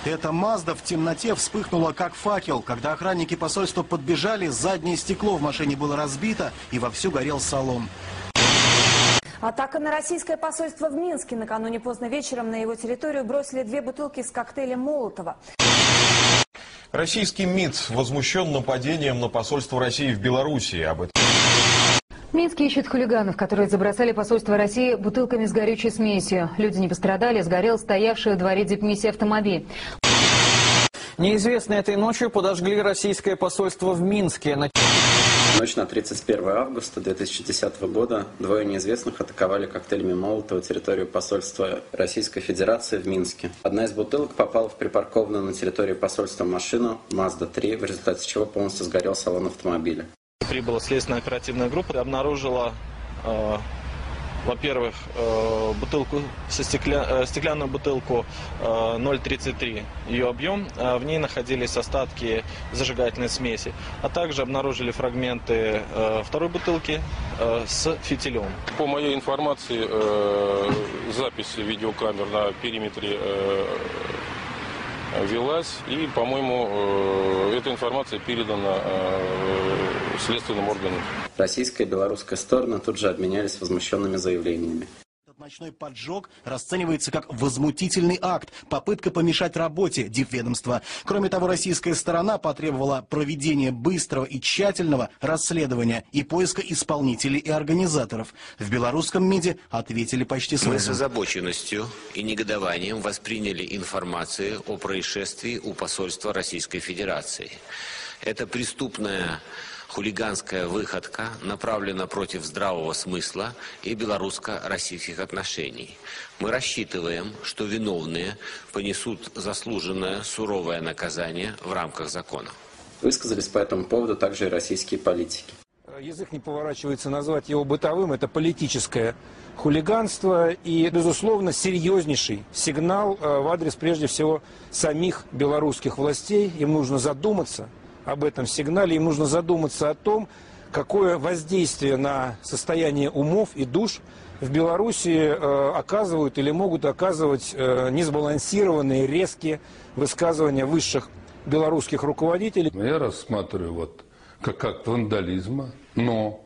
Эта Мазда в темноте вспыхнула как факел. Когда охранники посольства подбежали, заднее стекло в машине было разбито и вовсю горел салон. Атака на российское посольство в Минске. Накануне поздно вечером на его территорию бросили 2 бутылки с коктейлем Молотова. Российский МИД возмущен нападением на посольство России в Беларуси. Об этом. Минск ищет хулиганов, которые забросали посольство России бутылками с горючей смесью. Люди не пострадали, сгорел стоявший во дворе дипмиссии автомобиль. Неизвестные этой ночью подожгли российское посольство в Минске. Ночь на 31 августа 2010 года 2 неизвестных атаковали коктейлями Молотова территорию посольства Российской Федерации в Минске. Одна из бутылок попала в припаркованную на территории посольства машину Mazda 3, в результате чего полностью сгорел салон автомобиля. Прибыла следственная оперативная группа, обнаружила, во-первых, стеклянную бутылку 0,33, ее объем, в ней находились остатки зажигательной смеси, а также обнаружили фрагменты второй бутылки с фитилем. По моей информации, запись видеокамер на периметре велась, и, по-моему, эта информация передана следственным органам. Российская и белорусская стороны тут же обменялись возмущенными заявлениями. Этот ночной поджог расценивается как возмутительный акт, попытка помешать работе дипведомства. Кроме того, российская сторона потребовала проведения быстрого и тщательного расследования и поиска исполнителей и организаторов. В белорусском МИДе ответили почти сразу. Мы с озабоченностью и негодованием восприняли информацию о происшествии у посольства Российской Федерации. Это преступная хулиганская выходка направлена против здравого смысла и белорусско-российских отношений. Мы рассчитываем, что виновные понесут заслуженное суровое наказание в рамках закона. Высказались по этому поводу также и российские политики. Язык не поворачивается назвать его бытовым, это политическое хулиганство и, безусловно, серьезнейший сигнал в адрес, прежде всего, самих белорусских властей. Им нужно задуматься об этом сигнале, им нужно задуматься о том, какое воздействие на состояние умов и душ в Беларуси оказывают или могут оказывать несбалансированные, резкие высказывания высших белорусских руководителей. Я рассматриваю как акт вандализма, но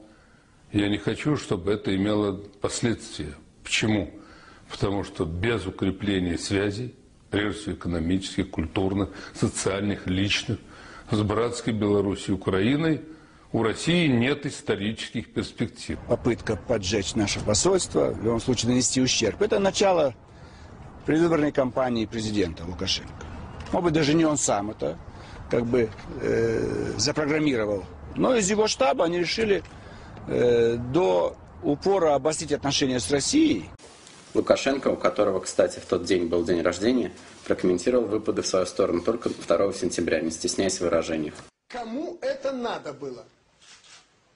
я не хочу, чтобы это имело последствия. Почему? Потому что без укрепления связей, прежде всего экономических, культурных, социальных, личных, с братской Белоруссией и Украиной у России нет исторических перспектив. Попытка поджечь наше посольство, в любом случае нанести ущерб, это начало предвыборной кампании президента Лукашенко. Может быть, даже не он сам это запрограммировал. Но из его штаба они решили до упора обострить отношения с Россией. Лукашенко, у которого, кстати, в тот день был день рождения, прокомментировал выпады в свою сторону только 2 сентября, не стесняясь в выражениях. Кому это надо было?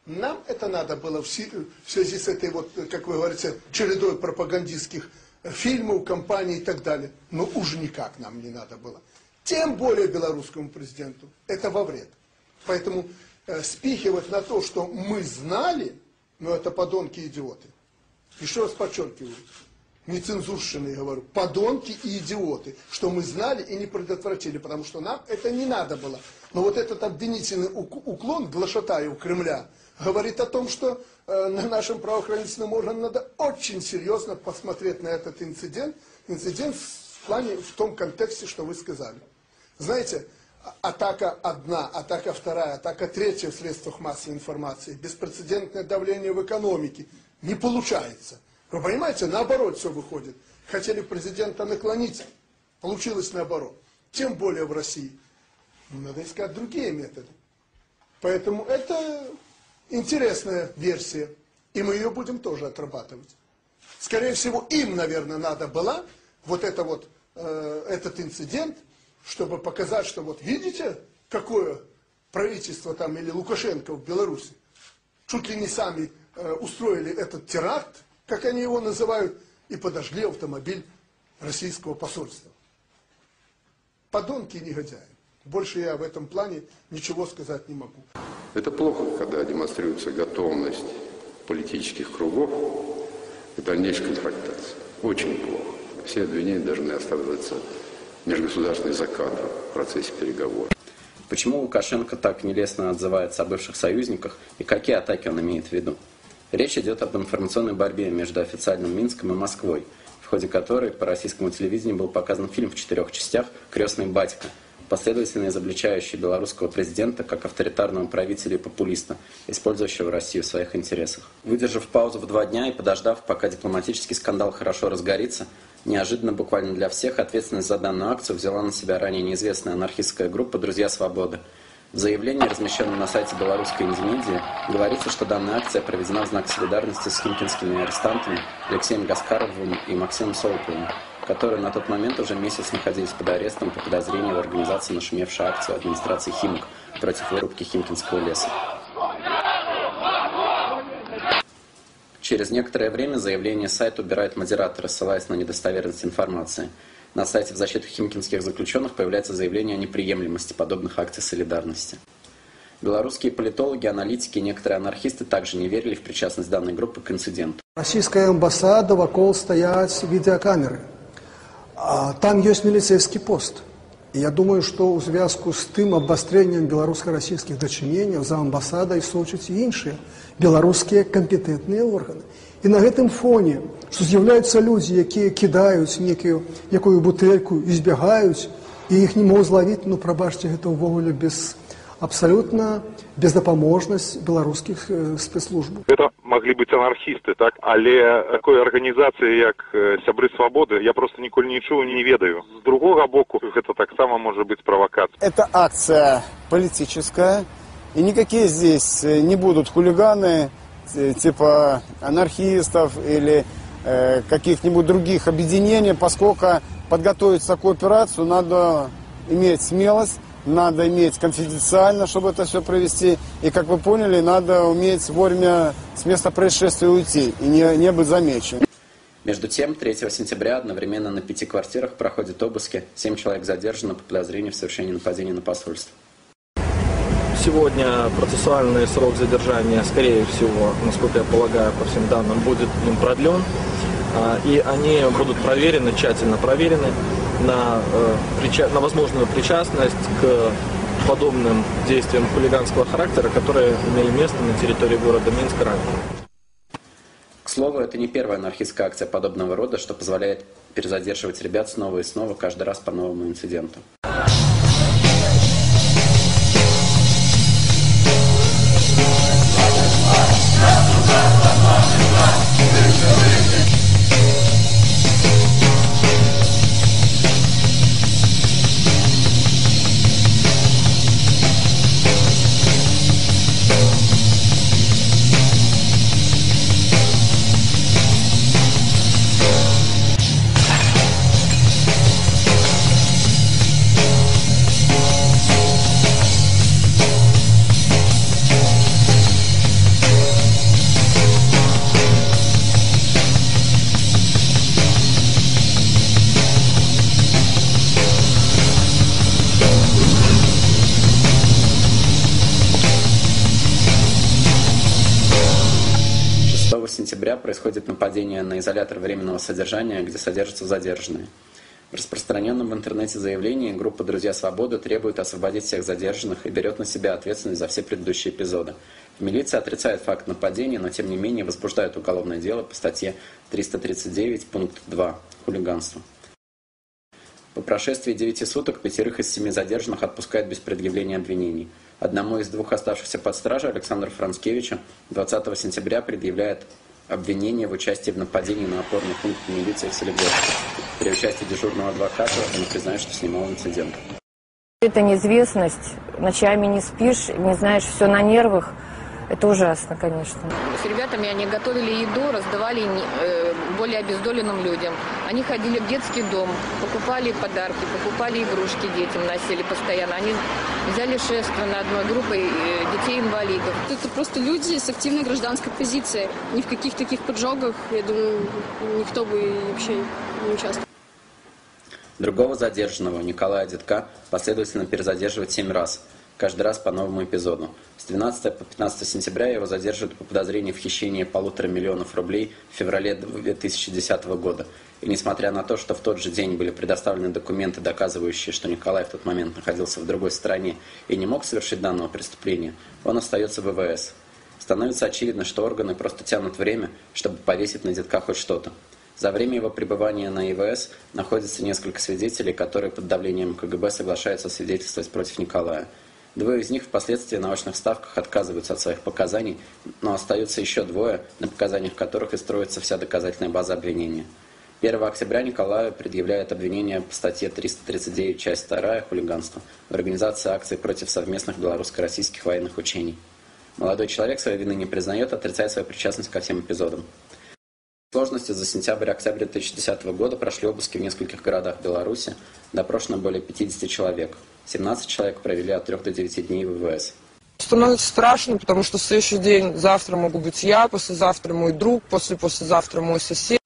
Нам это надо было в связи с этой, как вы говорите, чередой пропагандистских фильмов, кампаний и так далее. Но уж никак нам не надо было. Тем более белорусскому президенту. Это во вред. Поэтому спихивать на то, что мы знали, но это подонки-идиоты. Еще раз подчеркиваю. Нецензурщины, говорю, подонки и идиоты, что мы знали и не предотвратили, потому что нам это не надо было. Но вот этот обвинительный уклон глашатаев Кремля говорит о том, что на нашем правоохранительном органе надо очень серьезно посмотреть на этот инцидент в том контексте, что вы сказали. Знаете, атака одна, атака вторая, атака третья в средствах массовой информации, беспрецедентное давление в экономике не получается. Вы понимаете, наоборот все выходит. Хотели президента наклонить, получилось наоборот. Тем более в России. Надо искать другие методы. Поэтому это интересная версия. И мы ее будем тоже отрабатывать. Скорее всего, им, наверное, надо было этот инцидент, чтобы показать, что вот видите, какое правительство там или Лукашенко в Беларуси. Чуть ли не сами устроили этот теракт, как они его называют, и подожгли автомобиль российского посольства. Подонки и негодяи. Больше я в этом плане ничего сказать не могу. Это плохо, когда демонстрируется готовность политических кругов к дальнейшей конфронтации. Очень плохо. Все обвинения должны оставаться межгосударственных закатов в процессе переговоров. Почему Лукашенко так нелестно отзывается о бывших союзниках и какие атаки он имеет в виду? Речь идет об информационной борьбе между официальным Минском и Москвой, в ходе которой по российскому телевидению был показан фильм в 4 частях «Крестный батька», последовательно изобличающий белорусского президента как авторитарного правителя и популиста, использующего Россию в своих интересах. Выдержав паузу в 2 дня и подождав, пока дипломатический скандал хорошо разгорится, неожиданно буквально для всех ответственность за данную акцию взяла на себя ранее неизвестная анархистская группа «Друзья свободы». В заявлении, размещенном на сайте белорусской Индимедии, говорится, что данная акция проведена в знак солидарности с химкинскими арестантами Алексеем Гаскаровым и Максимом Солоповым, которые на тот момент уже месяц находились под арестом по подозрению в организации нашумевшей акции администрации Химок против вырубки химкинского леса. Через некоторое время заявление сайта убирает модератор, ссылаясь на недостоверность информации. На сайте в защиту химкинских заключенных появляется заявление о неприемлемости подобных акций солидарности. Белорусские политологи, аналитики и некоторые анархисты также не верили в причастность данной группы к инциденту. Российская амбассада, вокруг стоят видеокамеры. Там есть милицейский пост. И я думаю, что у зв'язку з тим обостренням белорусско-российских дочиненняў за амбасадай сочаць і іншыя беларускія кампетэнтныя органы. І на гэтым фоне, што з'яўляюцца людзі, якія кідаюць якую бутэльку і збягаюць, і іх не могуць злавіць, ну, прабачце, гэта ўвогуле абсолютно бездапаможнасць беларускіх спецслужб. Это могли быть анархисты, так? Але такой организации, як «Сябры свободы», я просто ніколі нічого не ведаю. С другого боку, это так само может быть провокацией. Это акция политическая, и никакие здесь не будут хулиганы, типа анархистов или каких-нибудь других объединений, поскольку подготовить такую операцию надо иметь смелость, надо иметь конфиденциально, чтобы это все провести. И, как вы поняли, надо уметь вовремя с места происшествия уйти и не быть замеченным. Между тем, 3 сентября одновременно на 5 квартирах проходят обыски. 7 человек задержаны по подозрению в совершении нападения на посольство. Сегодня процессуальный срок задержания, скорее всего, насколько я полагаю, по всем данным, будет им продлен. И они будут проверены, тщательно проверены на возможную причастность к подобным действиям хулиганского характера, которые имели место на территории города Минска ранее. К слову, это не первая анархистская акция подобного рода, что позволяет перезадерживать ребят снова и снова, каждый раз по новому инциденту. Сентября происходит нападение на изолятор временного содержания, где содержатся задержанные. В распространенном в интернете заявлении группа «Друзья свободы» требует освободить всех задержанных и берет на себя ответственность за все предыдущие эпизоды. Милиция отрицает факт нападения, но тем не менее возбуждает уголовное дело по статье 339, пункт 2 «Хулиганство». По прошествии 9 суток 5 из 7 задержанных отпускают без предъявления обвинений. Одному из 2 оставшихся под стражей, Александру Францкевичу, 20 сентября предъявляет обвинение в участии в нападении на опорный пункт милиции в Солигорске. При участии дежурного адвоката он признает, что снимал инцидент. Это неизвестность, ночами не спишь, не знаешь, все на нервах. Это ужасно, конечно. С ребятами они готовили еду, раздавали более обездоленным людям. Они ходили в детский дом, покупали подарки, покупали игрушки детям, носили постоянно. Они взяли шефство над одной группой детей-инвалидов. Это просто люди с активной гражданской позицией. Ни в каких таких поджогах, я думаю, никто бы вообще не участвовал. Другого задержанного, Николая Дедка, последовательно перезадерживают 7 раз. Каждый раз по новому эпизоду. С 12 по 15 сентября его задерживают по подозрению в хищении 1,5 миллиона рублей в феврале 2010 года. И несмотря на то, что в тот же день были предоставлены документы, доказывающие, что Николай в тот момент находился в другой стране и не мог совершить данного преступления, он остается в ВВС. Становится очевидно, что органы просто тянут время, чтобы повесить на детка хоть что-то. За время его пребывания на ИВС находится несколько свидетелей, которые под давлением КГБ соглашаются свидетельствовать против Николая. Двое из них впоследствии на очных ставках отказываются от своих показаний, но остаются еще двое, на показаниях которых и строится вся доказательная база обвинения. 1 октября Николаю предъявляют обвинение по статье 339, часть 2, хулиганство, в организации акций против совместных белорусско-российских военных учений. Молодой человек своей вины не признает, отрицает свою причастность ко всем эпизодам. В сложности за сентябрь-октябрь 2010 года прошли обыски в нескольких городах Беларуси, допрошено более 50 человек. 17 человек провели от 3 до 9 дней в ВВС. Становится страшно, потому что в следующий день, завтра могу быть я, послезавтра мой друг, послезавтра мой сосед.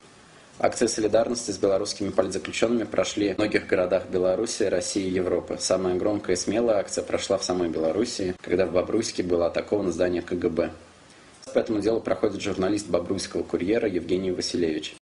Акции солидарности с белорусскими политзаключенными прошли в многих городах Беларуси, России и Европы. Самая громкая и смелая акция прошла в самой Беларуси, когда в Бобруйске было атаковано здание КГБ. По этому делу проходит журналист бобруйского «Курьера» Евгений Василевич.